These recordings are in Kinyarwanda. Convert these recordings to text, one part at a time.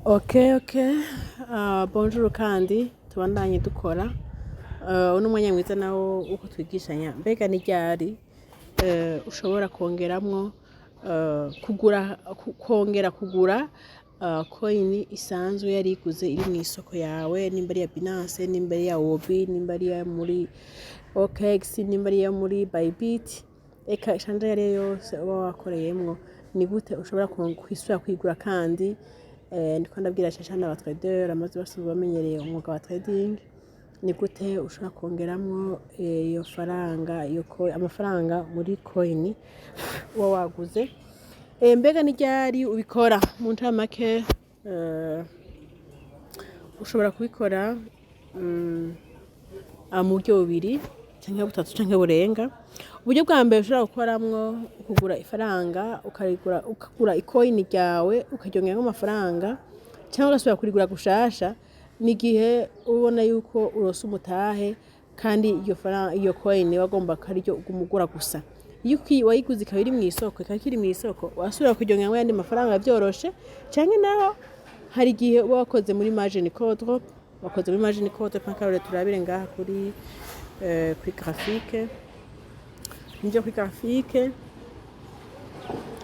Okay. Bonjour kandi tubandanye dukora. Uno mwanya mwiza nawo uko twigishanya mbega ni ryari ushobora kongeramwo kongera kugura coin isanzwe yari iguze iri mu isoko yawe, nimba ari ya Binance, nimba ari ya Wobi, nimba ari ya muri OKX, nimba ari ya muri Bybit, eka ishanja yari yose uba wakoreyemwo, ni gute ushobora kwisubira kwigura kandi ndiko ndabwira cyane aba trader amaze basubiye bamenyereye umwuga wa trading, ni gute ushobora kongeramwo iyo faranga amafaranga muri coin uba waguze. Mbega ni ryari ubikora mu ntamake? Ushobora kubikora mu buryo bubiri canke butatu canke burenga. Uburyo bwa mbere ushobora gukoramwo ukugura ifaranga ukagura ikoini ryawe ukaryongeramo amafaranga cyangwa ugasubira kurigura gushasha, ni gihe ubona yuko urose umutahe kandi iyo coin wagomba kariryo ugumugura gusa. Iyo wayiguze ikaba iri mu isoko ikakiri mu isoko wasubira kuryongeramo yandi mafaranga byoroshe, canke naho hari gihe uba wakoze muri margin call drop, wakoze muri margin call drop nkakarore turabire ngaha kuri graphique. Nje kuri graphique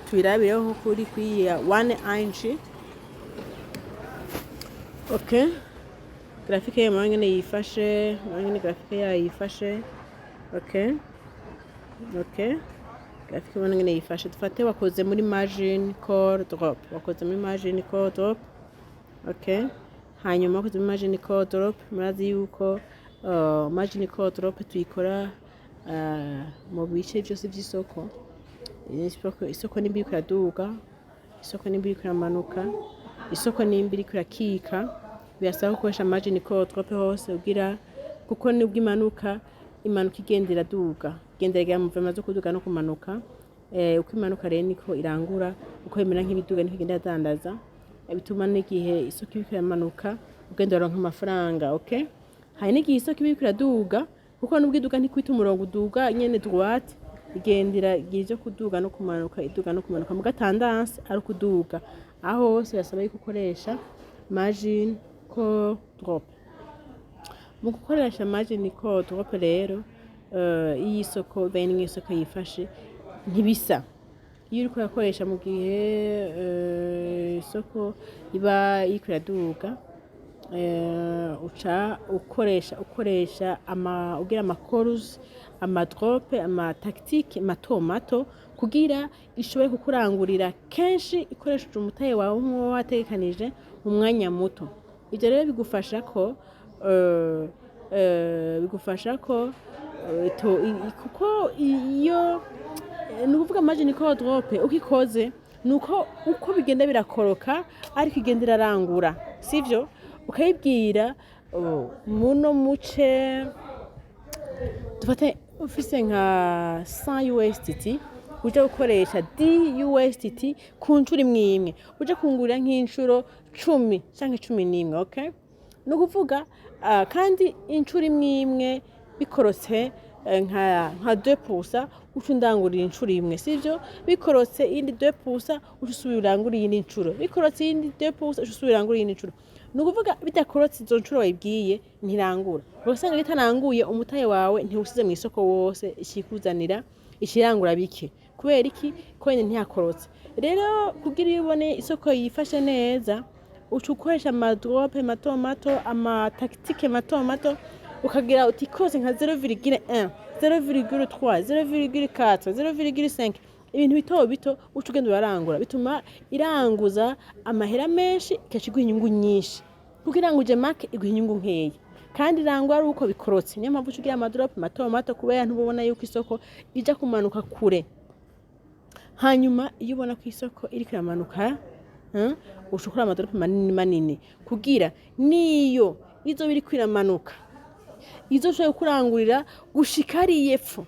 tubirabireho nko kuri kwiya 1 inch. Okay, graphique ya mwangene yifashe, mwangene graphique ya yifashe. Okay, graphique mwangene yifashe. Dufate wakoze muri margin call drop, okay. Hanyuma wakoze muri margin call drop, murazi yuko margin call drop tuyikora mu bice byose by'isoko. Isoko nimba iriko iraduga, isoko nimba iriko iramanuka, isoko nimba iriko irakika, birasaba gukoresha margin call drop hose ugira, kuko nibwo imanuka igenda iraduga, igendera mu mvema zo kuduga no kumanuka. Uko imanuka rero niko irangura, uko imera nk'ibiduga niko igenda yadandaza, bituma n'igihe isoko iriko iramanuka ugenda uronka amafaranga. Okay, hari n'igihe isoko iriko iraduga, kuko nubwo iduga ntikwita umurongo uduga nyene droite, igendera gize kuduga no kumanuka, iduga no kumanuka mu gatandance ari kuduga. Aho hose yasaba yuko ukoresha margin call drop. Mu gukoresha margin call drop rero iyi soko bene isoko yifashe ntibisa. Iyo uriko urakoresha mu gihe isoko iba iriko iraduga, uca ukoresha ugira ama calls, ama drop, ama tactique mato kugira ishobore kukurangurira kenshi ikoresheje umutahe wawe nk'uwo wategekanije mu mwanya muto. Ivyo rero bigufasha ko kuko iyo ni ukuvuga margin call drop ukikoze nuko uko bigenda birakoroka ariko igenda irarangura, sivyo? Ukayibwira muno muce dufate ufise nka 100 USDT uje gukoresha DUSDT ku ncuro imwe, uje kungurira nk'inshuro 10 canke 11. Okay, no kuvuga kandi inshuro imwe bikorotse nka 2% ucundangurira inshuro imwe, sivyo? Bikorotse indi 2% ucusubira urangurira indi inshuro, bikorotse indi 2% ucusubira urangurira indi inshuro. Nukuvuga bidakorotse izo nshuro wayibwiye ntirangura. Ugasanga gitananguye umutahe wawe ntiwusize mu isoko wose, ikikuzanira ikirangura bike. Kubera iki? Coin ntiyakorotse. Rero kugira ibone isoko yifashe neza, ucukoresha ama drop mato, ama tactique mato, ukagira uti kose nka 0,1, 0,3, 0,4, 0,5. Ibintu bito ucugenda urarangura, bituma iranguza amahera menshi ikashiguha inyungu nyinshi. Kugira ngo uje make iguha inyungu nkeya, kandi irangwa ari uko bikorotse. Niyo mpamvu ucugira ama drop mato kubera ntubona yuko isoko ija kumanuka kure. Hanyuma iyo ubona ko isoko iriko iramanuka, ushukura ama drop manini kugira niyo izo biri kwiramanuka izo shobora kurangurira gushika ari yepfo.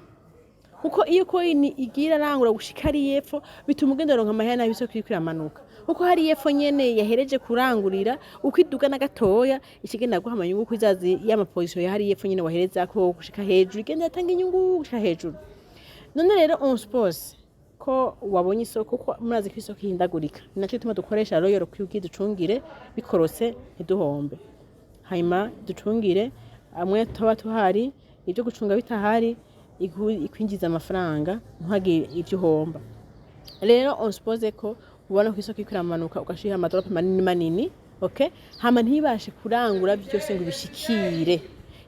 Kuko iyo coin igira arangura gushika ari yepfo bituma ugenda ronka amahera nabi isoko iriko iramanuka. Kuko hari yepfo nyene yahereje kurangurira, ukiduga na gatoya ikigenda guha amanyungu kwizazi y'ama position ya hari yepfo nyene wahereza ko gushika hejuru, igenda yatanga inyungu gushika hejuru. None rero on suppose ko wabonye isoko kuko murazi ko isoko ihindagurika nacyo tuma dukoresha royal kuki ducungire bikorose ntiduhombe hanyuma ducungire amwe tuba tuhari ibyo gucunga bitahari ikwinjiza amafaranga ntuhagire ibyo uhomba rero on suppose ko ubona ko isoko ikuramanuka ugashira amadrope manini okay hama ntibashe kurangura byose ngo bishikire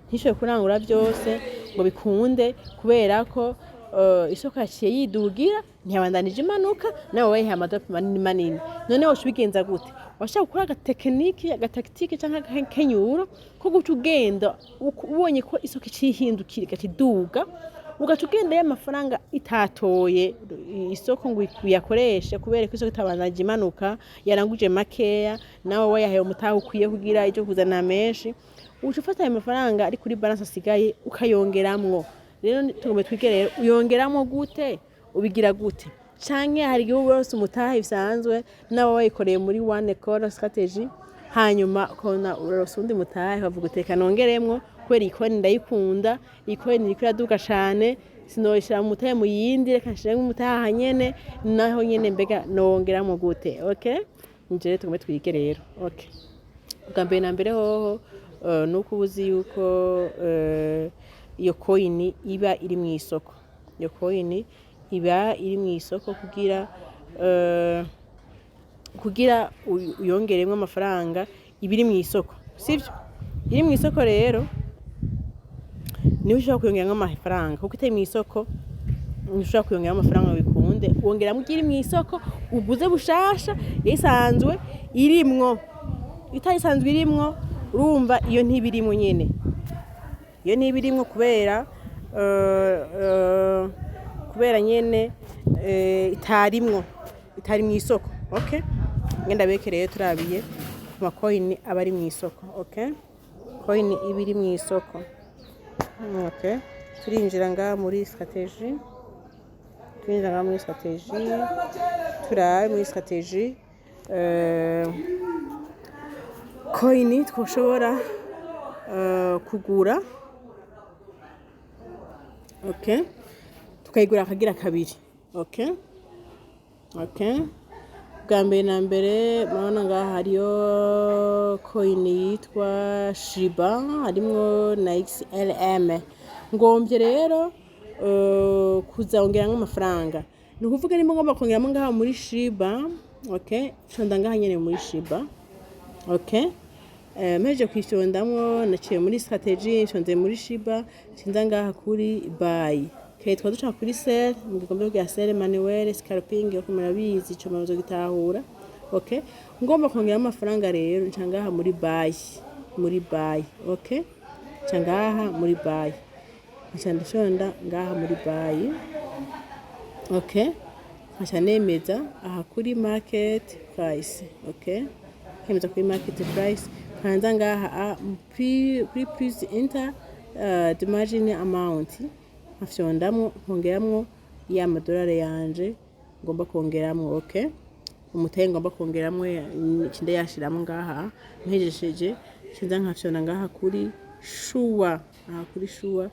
ntishoye kurangura byose ngo bikunde kubera ko isoko yaciye yidugira ntiyabandanije imanuka nawe wayiha amadrope manini none wowe ubigenza gute washaka gukora agataktike cyangwa kenyuro ko guca ugenda ubonye ko isoko icihindukira igaciduga ugaca ugenda y'amafaranga itatoye isoko ngo uyakoreshe kubera ko isoko itabandanije imanuka yaranguje makeya nawe wayahaye umutaha ukwiye kugira icyo kuzana menshi uca ufata ayo mafaranga ari kuri balance asigaye ukayongeramwo rero tugomba twige rero uyongeramo gute ubigira gute canke hari igihe wose umutaha bisanzwe nawe wayikoreye muri one core strategy hanyuma kona urusundi mutaha bavuga uteka nongeremwo kwera ikoni ndayikunda ikoni riko raduka cyane sinoyishira mu mutahe mu yindi reka nshire mu mutaha nyene naho nyene mbega nongeramo gute okay nje tugomba twige rero okay ugambe na mbere hoho nuko ubuzi yuko iyo coin iba iri mu isoko iyo coin iba iri mu isoko kugira uyongeremo amafaranga ibiri mu isoko sivyo iri mu isoko rero niba ushaka kuyongeramo amafaranga kuko itari mu isoko ushaka kuyongeramo amafaranga bikunde wongeramo iri mu isoko uguze bushasha yisanzwe irimwo itayisanzwe irimwo urumva iyo ntibirimo nyene iyo ntibirimo kubera nyene itarimwo itari mu isoko okay ngenda bekereye turabiye kuma coin abari mu isoko okay coin ibiri mu isoko okay turinjira nga muri strategy turabe muri strategy coin twoshobora kugura okay tukayigura akagira kabiri okay bwa mbere na mbere murabona ngaha hariyo coin yitwa Shiba harimwo na XLM ngombye rero kuzongeramo amafaranga ni ukuvuga nimba ngomba kongeramo ngaha muri Shiba okay shonda ngaha nyene muri Shiba okay meje kwishondamwo naciye muri strategy shonze muri Shiba sinza ngaha kuri buy okay twaduca kuri sell mu gikombe bwa sell manuel scalping yo kumurabizi cyo mazo gitahura okay ngomba kongera amafaranga rero ncangaha muri buy okay ncangaha muri buy ncandishonda ngaha muri buy okay ncanemeza aha kuri market price okay kemeza kuri market price kanza ngaha please enter the margin amount afyondamwo kongeramwo ya madolari yanje ngomba kongeramwo okay umutahe ngomba kongeramwo ikinde yashiramo ngaha ntejesheje kinza nkafyonda ngaha kuri shuwa kuri shuwa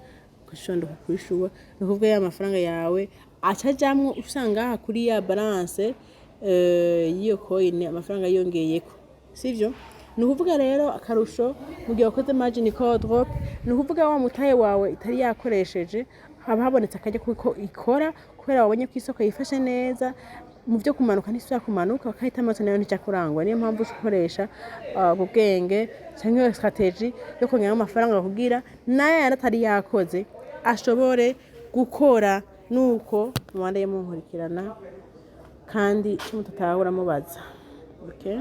ukashonda kuri shuwa nukuvuga ya mafaranga yawe acajamwo usanga ngaha kuri ya balance yiyo coin amafaranga yongeyeko sivyo nukuvuga rero akarusho mu gihe wakoze margin call drop nukuvuga wa mutahe wawe itari yakoresheje haba habonetse akajya kuko ikora kubera wabonye ko isoko yifashe neza mu byo kumanuka n'isura kumanuka bakahita amaso nayo ntica kurangwa niyo mpamvu ukoresha ubwenge cyangwa strategy yo kongera amafaranga kugira naye yaratari yakoze ashobore gukora nuko mwanda y'munkurikirana kandi cyo mutatahura mubaza okay